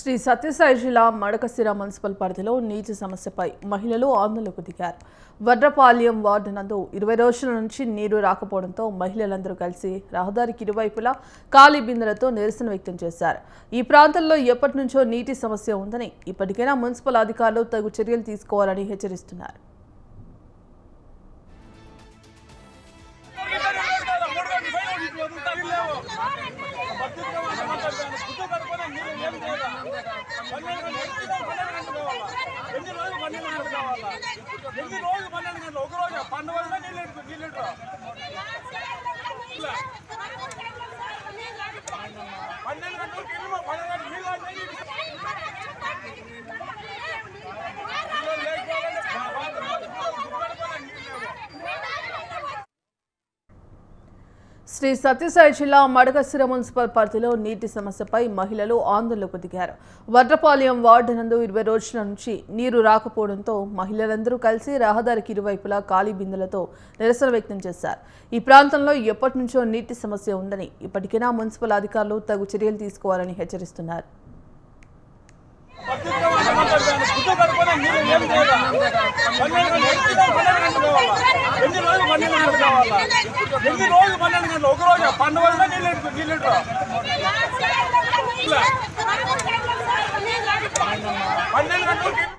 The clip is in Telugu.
శ్రీ సత్యసాయి జిల్లా మడకశిర మున్సిపల్ పరిధిలో నీటి సమస్యపై మహిళలు ఆందోళనకు దిగారు. వడ్రపాలెం వార్డు నందు 20 రోజుల నుంచి నీరు రాకపోవడంతో మహిళలందరూ కలిసి రహదారికి ఇరువైపులా ఖాళీ బిందెలతో నిరసన వ్యక్తం చేశారు. ఈ ప్రాంతంలో ఎప్పటి నుంచో నీటి సమస్య ఉందని, ఇప్పటికైనా మున్సిపల్ అధికారులు తగు చర్యలు తీసుకోవాలని హెచ్చరిస్తున్నారు. శ్రీ సత్యసాయి జిల్లా మడకశిర మున్సిపల్ పరిధిలో నీటి సమస్యపై మహిళలు ఆందోళనకు దిగారు. వడ్రపాలెం వార్డు నందు 20 రోజుల నుంచి నీరు రాకపోవడంతో మహిళలందరూ కలిసి రహదారికి ఇరువైపులా ఖాళీ బిందెలతో నిరసన వ్యక్తం చేశారు. ఈ ప్రాంతంలో ఎప్పటి నుంచో నీటి సమస్య ఉందని, ఇప్పటికైనా మున్సిపల్ అధికారులు తగు చర్యలు తీసుకోవాలని హెచ్చరిస్తున్నారు. పండుగ